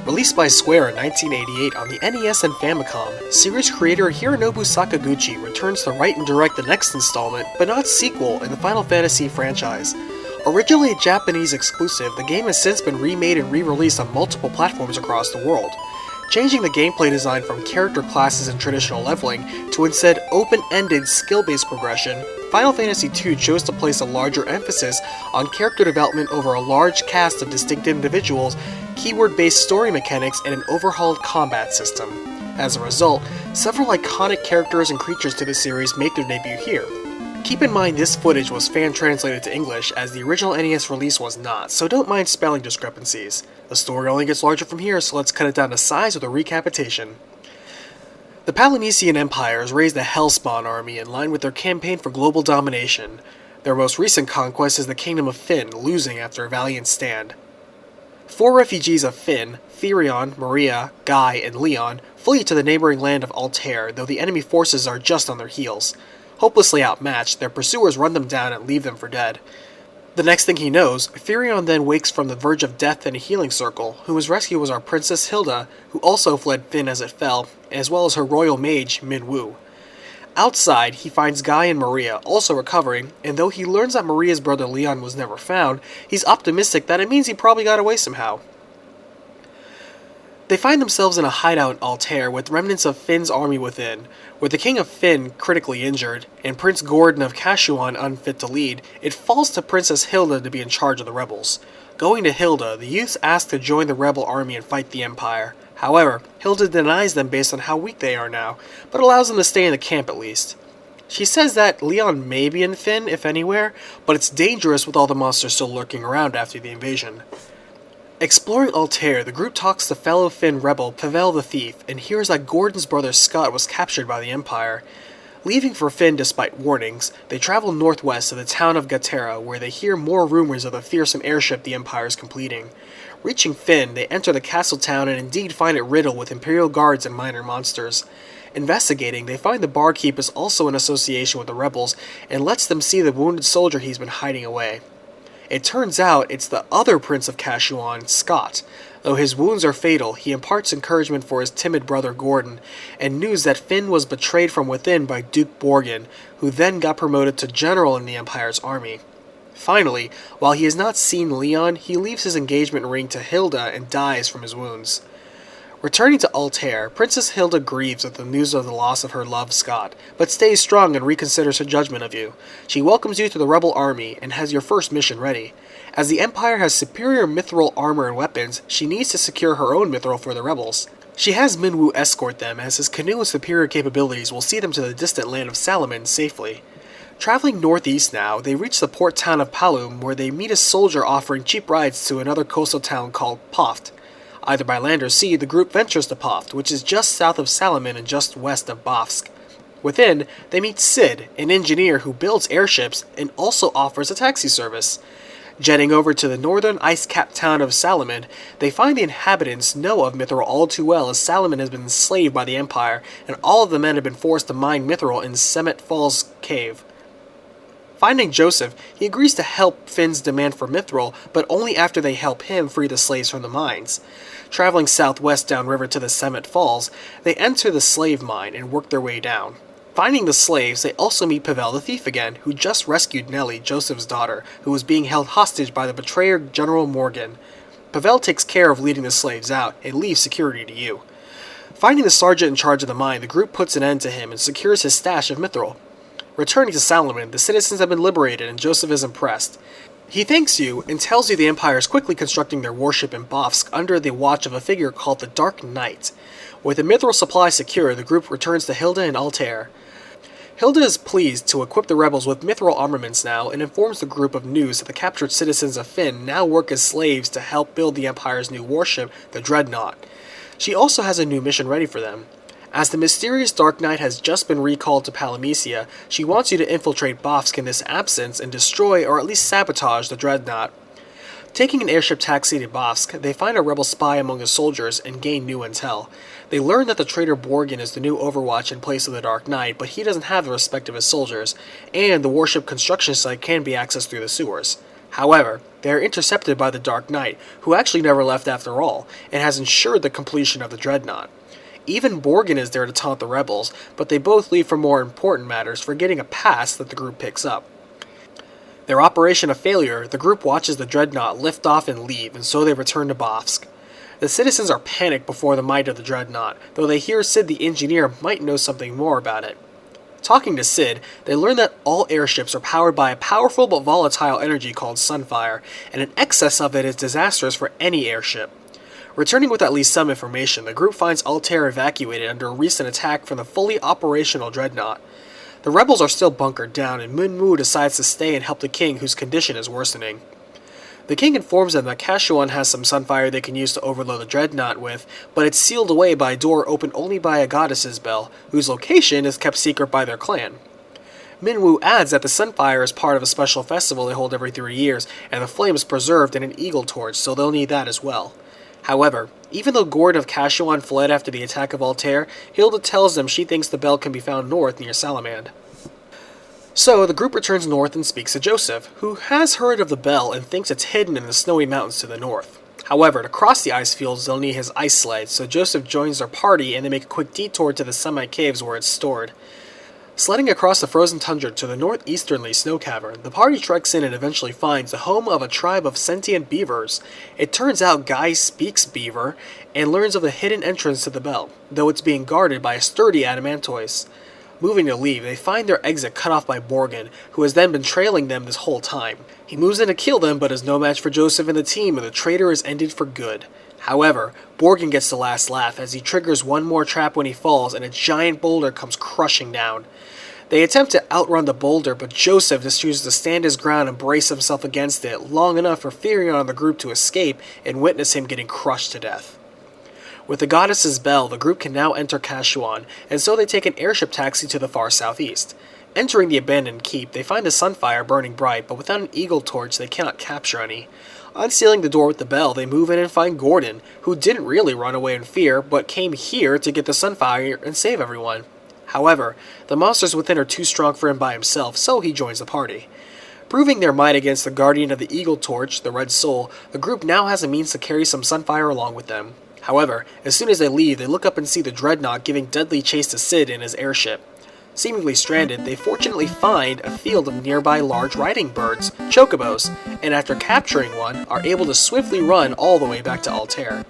Released by Square in 1988 on the NES and Famicom, series creator Hironobu Sakaguchi returns to write and direct the next installment, but not sequel, in the Final Fantasy franchise. Originally a Japanese exclusive, the game has since been remade and re-released on multiple platforms across the world, changing the gameplay design from character classes and traditional leveling to instead open-ended skill-based progression. Final Fantasy II chose to place a larger emphasis on character development over a large cast of distinct individuals, keyword-based story mechanics, and an overhauled combat system. As a result, several iconic characters and creatures to the series make their debut here. Keep in mind this footage was fan-translated to English, as the original NES release was not, so don't mind spelling discrepancies. The story only gets larger from here, so let's cut it down to size with a recapitation. The Palamecian Empires raised a Hellspawn army in line with their campaign for global domination. Their most recent conquest is the Kingdom of Fynn, losing after a valiant stand. 4 refugees of Fynn, Therion, Maria, Guy, and Leon, flee to the neighboring land of Altair, though the enemy forces are just on their heels. Hopelessly outmatched, their pursuers run them down and leave them for dead. The next thing he knows, Therion then wakes from the verge of death in a healing circle. Who was rescued was our Princess Hilda, who also fled Fynn as it fell, as well as her royal mage, Minwu. Outside, he finds Guy and Maria, also recovering, and though he learns that Maria's brother Leon was never found, he's optimistic that it means he probably got away somehow. They find themselves in a hideout in Altair with remnants of Finn's army within. With the King of Fynn critically injured, and Prince Gordon of Kashuan unfit to lead, it falls to Princess Hilda to be in charge of the rebels. Going to Hilda, the youths ask to join the rebel army and fight the Empire. However, Hilda denies them based on how weak they are now, but allows them to stay in the camp at least. She says that Leon may be in Fynn, if anywhere, but it's dangerous with all the monsters still lurking around after the invasion. Exploring Altair, the group talks to fellow Fynn rebel Pavel the Thief, and hears that Gordon's brother Scott was captured by the Empire. Leaving for Fynn despite warnings, they travel northwest to the town of Gatera, where they hear more rumors of the fearsome airship the Empire is completing. Reaching Fynn, they enter the castle town and indeed find it riddled with Imperial guards and minor monsters. Investigating, they find the barkeep is also in association with the rebels, and lets them see the wounded soldier he's been hiding away. It turns out it's the other Prince of Kashuan, Scott. Though his wounds are fatal, he imparts encouragement for his timid brother Gordon, and news that Fynn was betrayed from within by Duke Borgin, who then got promoted to general in the Empire's army. Finally, while he has not seen Leon, he leaves his engagement ring to Hilda and dies from his wounds. Returning to Altair, Princess Hilda grieves at the news of the loss of her love Scott, but stays strong and reconsiders her judgment of you. She welcomes you to the rebel army and has your first mission ready. As the Empire has superior mithril armor and weapons, she needs to secure her own mithril for the rebels. She has Minwu escort them, as his canoe and superior capabilities will see them to the distant land of Salaman safely. Traveling northeast now, they reach the port town of Palum, where they meet a soldier offering cheap rides to another coastal town called Poft. Either by land or sea, the group ventures to Poft, which is just south of Salaman and just west of Bofsk. Within, they meet Sid, an engineer who builds airships and also offers a taxi service. Jetting over to the northern ice-capped town of Salaman, they find the inhabitants know of mithril all too well, as Salaman has been enslaved by the Empire, and all of the men have been forced to mine mithril in Semet Falls Cave. Finding Joseph, he agrees to help Finn's demand for mithril, but only after they help him free the slaves from the mines. Traveling southwest downriver to the Semet Falls, they enter the slave mine and work their way down. Finding the slaves, they also meet Pavel the Thief again, who just rescued Nellie, Joseph's daughter, who was being held hostage by the betrayer General Morgan. Pavel takes care of leading the slaves out and leaves security to you. Finding the sergeant in charge of the mine, the group puts an end to him and secures his stash of mithril. Returning to Salaman, the citizens have been liberated and Joseph is impressed. He thanks you and tells you the Empire is quickly constructing their warship in Bofsk under the watch of a figure called the Dark Knight. With the mithril supply secure, the group returns to Hilda and Altair. Hilda is pleased to equip the rebels with mithril armaments now and informs the group of news that the captured citizens of Fynn now work as slaves to help build the Empire's new warship, the Dreadnought. She also has a new mission ready for them. As the mysterious Dark Knight has just been recalled to Palamecia, she wants you to infiltrate Bofsk in this absence and destroy or at least sabotage the Dreadnought. Taking an airship taxi to Bofsk, they find a rebel spy among the soldiers and gain new intel. They learn that the traitor Borgin is the new Overwatch in place of the Dark Knight, but he doesn't have the respect of his soldiers, and the warship construction site can be accessed through the sewers. However, they are intercepted by the Dark Knight, who actually never left after all, and has ensured the completion of the dreadnought. Even Borgin is there to taunt the rebels, but they both leave for more important matters, forgetting a pass that the group picks up. Their operation a failure, the group watches the dreadnought lift off and leave, and so they return to Bofsk. The citizens are panicked before the might of the dreadnought, though they hear Sid the engineer might know something more about it. Talking to Sid, they learn that all airships are powered by a powerful but volatile energy called sunfire, and an excess of it is disastrous for any airship. Returning with at least some information, the group finds Altair evacuated under a recent attack from the fully operational dreadnought. The rebels are still bunkered down, and Minwu decides to stay and help the king, whose condition is worsening. The king informs them that Kashuan has some sunfire they can use to overload the dreadnought with, but it's sealed away by a door opened only by a goddess's bell, whose location is kept secret by their clan. Minwu adds that the sunfire is part of a special festival they hold every 3 years, and the flame is preserved in an eagle torch, so they'll need that as well. However, even though Gordon of Kashuan fled after the attack of Altair, Hilda tells them she thinks the bell can be found north near Salamand. So, the group returns north and speaks to Joseph, who has heard of the bell and thinks it's hidden in the snowy mountains to the north. However, to cross the ice fields, they'll need his ice sled, so Joseph joins their party and they make a quick detour to the semi-caves where it's stored. Sledding across the frozen tundra to the northeasterly snow cavern, the party treks in and eventually finds the home of a tribe of sentient beavers. It turns out Guy speaks beaver and learns of the hidden entrance to the bell, though it's being guarded by a sturdy adamantoise. Moving to leave, they find their exit cut off by Borgin, who has then been trailing them this whole time. He moves in to kill them, but is no match for Joseph and the team, and the traitor is ended for good. However, Borgin gets the last laugh as he triggers one more trap when he falls, and a giant boulder comes crushing down. They attempt to outrun the boulder, but Joseph just chooses to stand his ground and brace himself against it long enough for Firion and the group to escape and witness him getting crushed to death. With the goddess's bell, the group can now enter Kashuan, and so they take an airship taxi to the far southeast. Entering the abandoned keep, they find a sunfire burning bright, but without an eagle torch they cannot capture any. Unsealing the door with the bell, they move in and find Gordon, who didn't really run away in fear, but came here to get the sunfire and save everyone. However, the monsters within are too strong for him by himself, so he joins the party. Proving their might against the guardian of the eagle torch, the Red Soul, the group now has a means to carry some sunfire along with them. However, as soon as they leave, they look up and see the dreadnought giving deadly chase to Sid in his airship. Seemingly stranded, they fortunately find a field of nearby large riding birds, chocobos, and after capturing one, are able to swiftly run all the way back to Altair.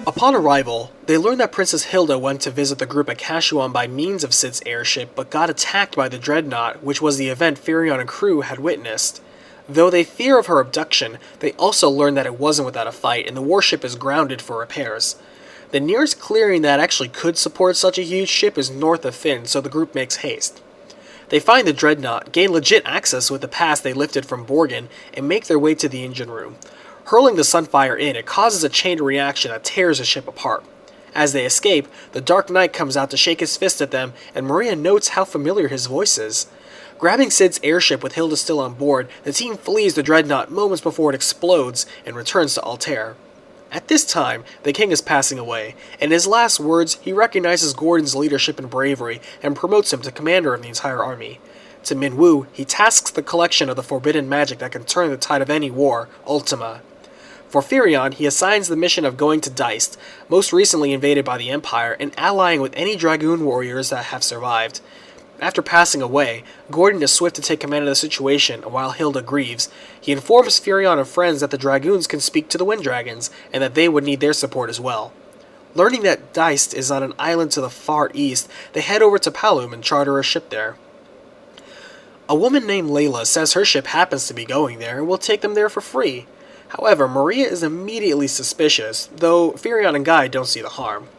Upon arrival, they learn that Princess Hilda went to visit the group at Kashuan by means of Sid's airship, but got attacked by the dreadnought, which was the event Firion and crew had witnessed. Though they fear of her abduction, they also learn that it wasn't without a fight, and the warship is grounded for repairs. The nearest clearing that actually could support such a huge ship is north of Finn, so the group makes haste. They find the dreadnought, gain legit access with the pass they lifted from Borgin, and make their way to the engine room. Hurling the sunfire in, it causes a chain reaction that tears the ship apart. As they escape, the Dark Knight comes out to shake his fist at them, and Maria notes how familiar his voice is. Grabbing Sid's airship with Hilda still on board, the team flees the dreadnought moments before it explodes and returns to Altair. At this time, the king is passing away. In his last words, he recognizes Gordon's leadership and bravery and promotes him to commander of the entire army. To Minwu, he tasks the collection of the forbidden magic that can turn the tide of any war, Ultima. For Firion, he assigns the mission of going to Deist, most recently invaded by the Empire, and allying with any Dragoon warriors that have survived. After passing away, Gordon is swift to take command of the situation, and while Hilda grieves, he informs Firion and friends that the Dragoons can speak to the Wind Dragons, and that they would need their support as well. Learning that Deist is on an island to the far east, they head over to Palum and charter a ship there. A woman named Layla says her ship happens to be going there and will take them there for free. However, Maria is immediately suspicious, though Firion and Guy don't see the harm.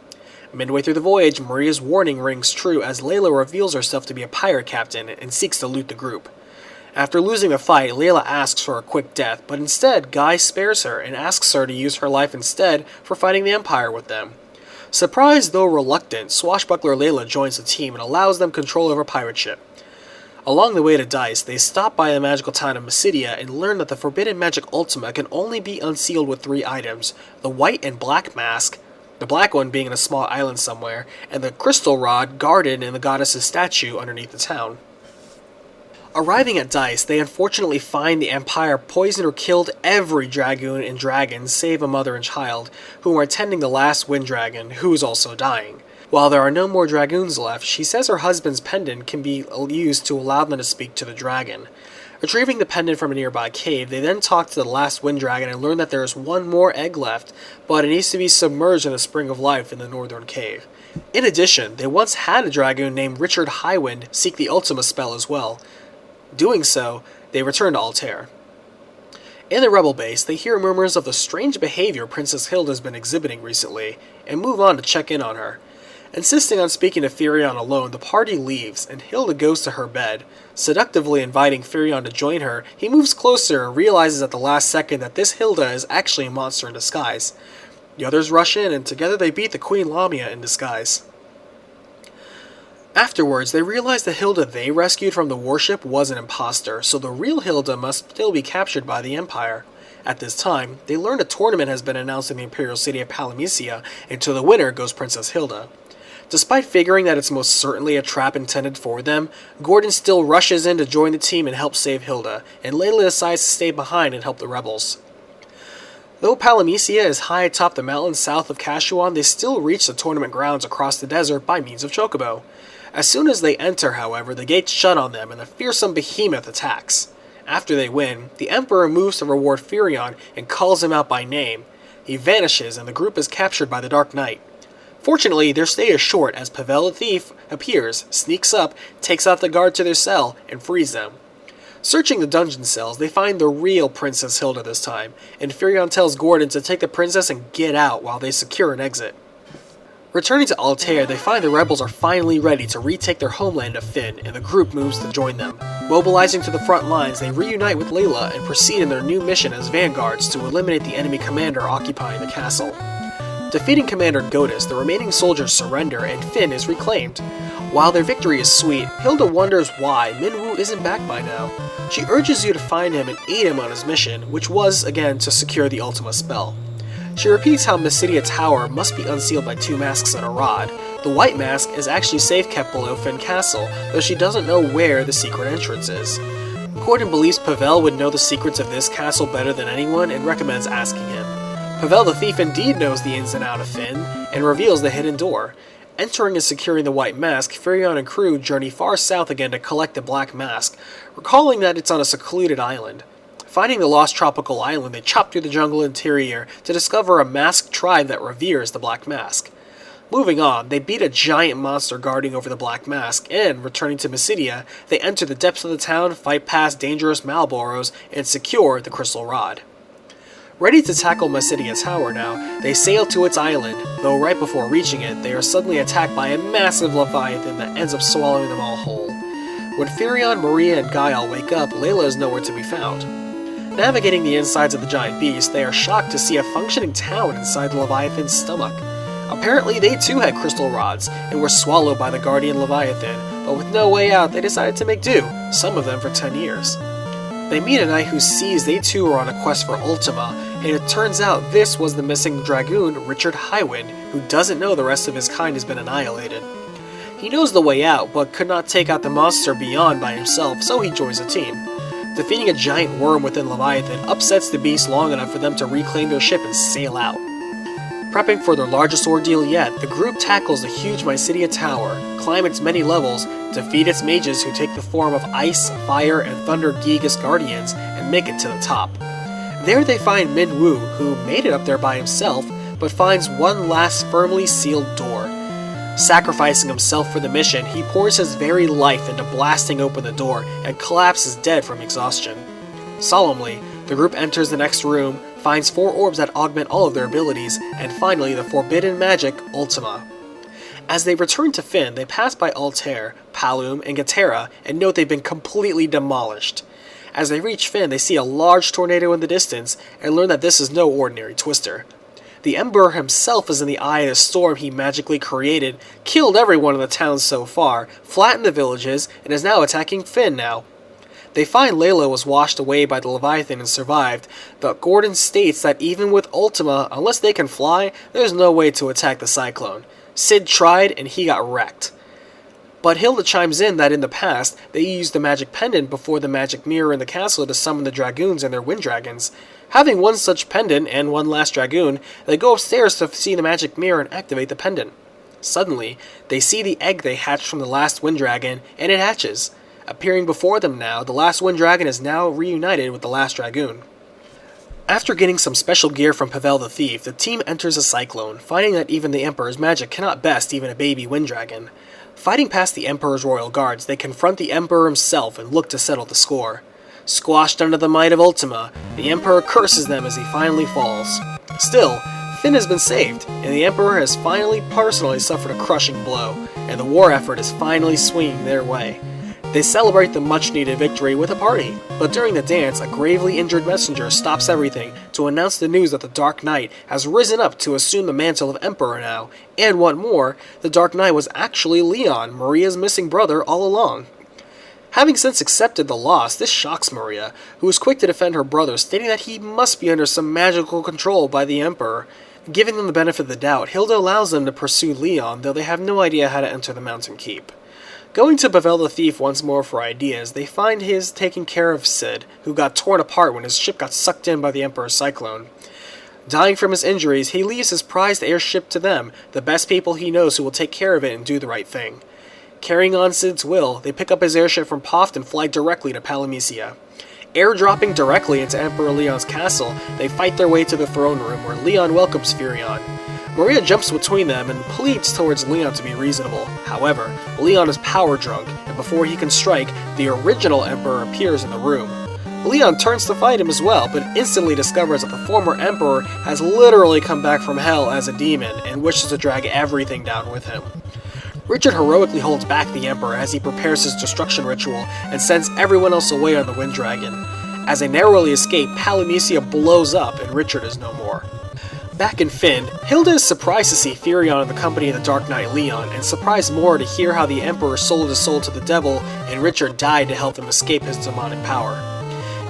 Midway through the voyage, Maria's warning rings true as Layla reveals herself to be a pirate captain and seeks to loot the group. After losing the fight, Layla asks for a quick death, but instead Guy spares her and asks her to use her life instead for fighting the Empire with them. Surprised though reluctant, swashbuckler Layla joins the team and allows them control over pirate ship. Along the way to Deist, they stop by the magical town of Mysidia and learn that the forbidden magic Ultima can only be unsealed with 3 items: the white and black mask, the black one being in a small island somewhere, and the crystal rod guarded in the goddess's statue underneath the town. Arriving at Dice, they unfortunately find the Empire poisoned or killed every dragoon and dragon save a mother and child, who are attending the last wind dragon, who is also dying. While there are no more dragoons left, she says her husband's pendant can be used to allow them to speak to the dragon. Retrieving the pendant from a nearby cave, they then talk to the last wind dragon and learn that there is one more egg left, but it needs to be submerged in the spring of life in the northern cave. In addition, they once had a dragoon named Richard Highwind seek the Ultima spell as well. Doing so, they return to Altair. In the rebel base, they hear murmurs of the strange behavior Princess Hilda has been exhibiting recently, and move on to check in on her. Insisting on speaking to Firion alone, the party leaves, and Hilda goes to her bed. Seductively inviting Firion to join her, he moves closer and realizes at the last second that this Hilda is actually a monster in disguise. The others rush in, and together they beat the Queen Lamia in disguise. Afterwards, they realize the Hilda they rescued from the warship was an imposter, so the real Hilda must still be captured by the Empire. At this time, they learn a tournament has been announced in the imperial city of Palamecia, and to the winner goes Princess Hilda. Despite figuring that it's most certainly a trap intended for them, Gordon still rushes in to join the team and help save Hilda, and Layla decides to stay behind and help the rebels. Though Palamecia is high atop the mountains south of Kashuan, they still reach the tournament grounds across the desert by means of Chocobo. As soon as they enter, however, the gates shut on them and the fearsome behemoth attacks. After they win, the Emperor moves to reward Firion and calls him out by name. He vanishes and the group is captured by the Dark Knight. Fortunately, their stay is short as Pavel the Thief appears, sneaks up, takes out the guard to their cell, and frees them. Searching the dungeon cells, they find the real Princess Hilda this time, and Firion tells Gordon to take the princess and get out while they secure an exit. Returning to Altair, they find the rebels are finally ready to retake their homeland of Fynn, and the group moves to join them. Mobilizing to the front lines, they reunite with Layla and proceed in their new mission as vanguards to eliminate the enemy commander occupying the castle. Defeating Commander Godus, the remaining soldiers surrender and Fynn is reclaimed. While their victory is sweet, Hilda wonders why Minwu isn't back by now. She urges you to find him and aid him on his mission, which was, again, to secure the Ultima spell. She repeats how Mysidia Tower must be unsealed by 2 masks and a rod. The white mask is actually safe kept below Fynn Castle, though she doesn't know where the secret entrance is. Gordon believes Pavel would know the secrets of this castle better than anyone and recommends asking him. Pavel the Thief indeed knows the ins and outs of Fynn, and reveals the hidden door. Entering and securing the white mask, Firion and crew journey far south again to collect the black mask, recalling that it's on a secluded island. Finding the lost tropical island, they chop through the jungle interior to discover a masked tribe that reveres the Black Mask. Moving on, they beat a giant monster guarding over the Black Mask, and, returning to Mysidia, they enter the depths of the town, fight past dangerous Malboros, and secure the Crystal Rod. Ready to tackle Mysidia Tower now, they sail to its island, though right before reaching it, they are suddenly attacked by a massive leviathan that ends up swallowing them all whole. When Firion, Maria, and Gael wake up, Layla is nowhere to be found. Navigating the insides of the giant beast, they are shocked to see a functioning town inside the Leviathan's stomach. Apparently, they too had crystal rods, and were swallowed by the guardian Leviathan, but with no way out, they decided to make do, some of them for 10 years. They meet a knight who sees they too are on a quest for Ultima, and it turns out this was the missing dragoon, Richard Highwind, who doesn't know the rest of his kind has been annihilated. He knows the way out, but could not take out the monster beyond by himself, so he joins the team. Defeating a giant worm within Leviathan upsets the beast long enough for them to reclaim their ship and sail out. Prepping for their largest ordeal yet, the group tackles the huge Mysidia Tower, climb its many levels, defeat its mages who take the form of Ice, Fire, and Thunder Gigas Guardians, and make it to the top. There they find Minwu, who made it up there by himself, but finds one last firmly sealed door. Sacrificing himself for the mission, he pours his very life into blasting open the door and collapses dead from exhaustion. Solemnly, the group enters the next room, finds 4 orbs that augment all of their abilities, and finally the forbidden magic, Ultima. As they return to Fynn, they pass by Altair, Palum, and Gatera, and note they've been completely demolished. As they reach Fynn, they see a large tornado in the distance, and learn that this is no ordinary twister. The Emperor himself is in the eye of the storm he magically created, killed everyone in the town so far, flattened the villages, and is now attacking Fynn now. They find Layla was washed away by the Leviathan and survived, but Gordon states that even with Ultima, unless they can fly, there's no way to attack the cyclone. Sid tried and he got wrecked. But Hilda chimes in that in the past, they used the magic pendant before the magic mirror in the castle to summon the dragoons and their wind dragons. Having one such pendant and one last dragoon, they go upstairs to see the magic mirror and activate the pendant. Suddenly, they see the egg they hatched from the last wind dragon, and it hatches. Appearing before them now, the last wind dragon is now reunited with the last dragoon. After getting some special gear from Pavel the Thief, the team enters a cyclone, finding that even the Emperor's magic cannot best even a baby wind dragon. Fighting past the Emperor's royal guards, they confront the Emperor himself and look to settle the score. Squashed under the might of Ultima, the Emperor curses them as he finally falls. Still, Finn has been saved, and the Emperor has finally personally suffered a crushing blow, and the war effort is finally swinging their way. They celebrate the much-needed victory with a party, but during the dance, a gravely injured messenger stops everything to announce the news that the Dark Knight has risen up to assume the mantle of Emperor now, and what more, the Dark Knight was actually Leon, Maria's missing brother, all along. Having since accepted the loss, this shocks Maria, who is quick to defend her brother, stating that he must be under some magical control by the Emperor. Giving them the benefit of the doubt, Hilda allows them to pursue Leon, though they have no idea how to enter the mountain keep. Going to Pavel the Thief once more for ideas, they find his taking care of Sid, who got torn apart when his ship got sucked in by the Emperor's cyclone. Dying from his injuries, he leaves his prized airship to them, the best people he knows who will take care of it and do the right thing. Carrying on Sid's will, they pick up his airship from Poft and fly directly to Palamecia. Airdropping directly into Emperor Leon's castle, they fight their way to the throne room where Leon welcomes Firion. Maria jumps between them and pleads towards Leon to be reasonable. However, Leon is power drunk, and before he can strike, the original Emperor appears in the room. Leon turns to fight him as well, but instantly discovers that the former Emperor has literally come back from hell as a demon and wishes to drag everything down with him. Richard heroically holds back the Emperor as he prepares his destruction ritual and sends everyone else away on the Wind Dragon. As they narrowly escape, Palamecia blows up and Richard is no more. Back in Fynn, Hilda is surprised to see Firion in the company of the Dark Knight Leon, and surprised more to hear how the Emperor sold his soul to the devil and Richard died to help him escape his demonic power.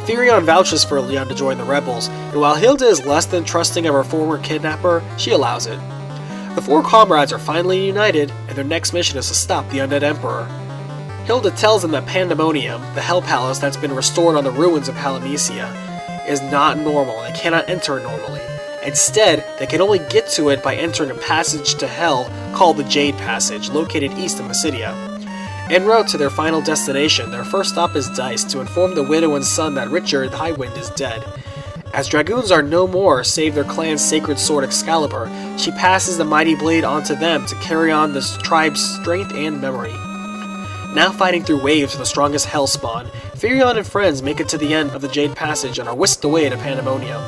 Firion vouches for Leon to join the rebels, and while Hilda is less than trusting of her former kidnapper, she allows it. The four comrades are finally united, and their next mission is to stop the undead Emperor. Hilda tells them that Pandemonium, the Hell Palace that's been restored on the ruins of Palamecia, is not normal and they cannot enter it normally. Instead, they can only get to it by entering a passage to Hell called the Jade Passage, located east of Mysidia. En route to their final destination, their first stop is Dice to inform the widow and son that Richard Highwind is dead. As dragoons are no more save their clan's sacred sword Excalibur, she passes the mighty blade onto them to carry on this tribe's strength and memory. Now fighting through waves of the strongest Hellspawn, Firion and friends make it to the end of the Jade Passage and are whisked away to Pandemonium.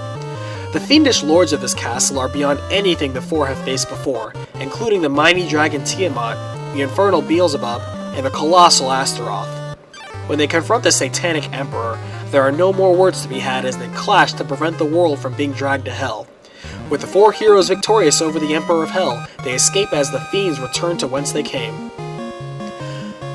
The fiendish lords of this castle are beyond anything the four have faced before, including the mighty dragon Tiamat, the infernal Beelzebub, and the colossal Astaroth. When they confront the satanic Emperor, there are no more words to be had as they clash to prevent the world from being dragged to Hell. With the four heroes victorious over the Emperor of Hell, they escape as the fiends return to whence they came.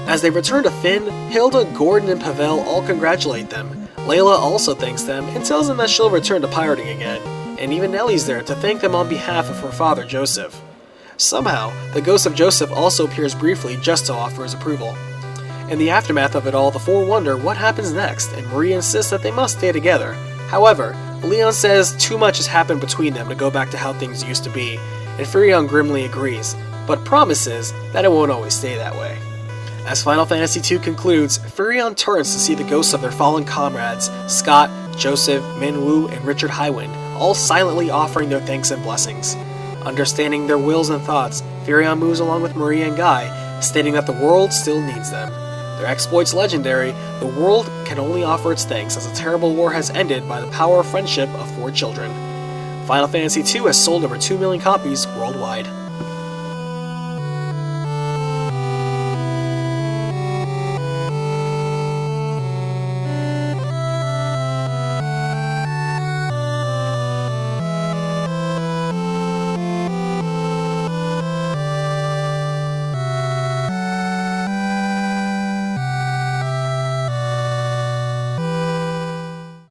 As they return to Fynn, Hilda, Gordon, and Pavel all congratulate them. Layla also thanks them and tells them that she'll return to pirating again, and even Nellie's there to thank them on behalf of her father Joseph. Somehow, the ghost of Joseph also appears briefly just to offer his approval. In the aftermath of it all, the four wonder what happens next, and Maria insists that they must stay together. However, Leon says too much has happened between them to go back to how things used to be, and Firion grimly agrees, but promises that it won't always stay that way. As Final Fantasy II concludes, Firion turns to see the ghosts of their fallen comrades, Scott, Joseph, Minwoo, and Richard Highwind, all silently offering their thanks and blessings. Understanding their wills and thoughts, Firion moves along with Maria and Guy, stating that the world still needs them. Their exploits legendary, the world can only offer its thanks as a terrible war has ended by the power of friendship of four children. Final Fantasy II has sold over 2 million copies worldwide.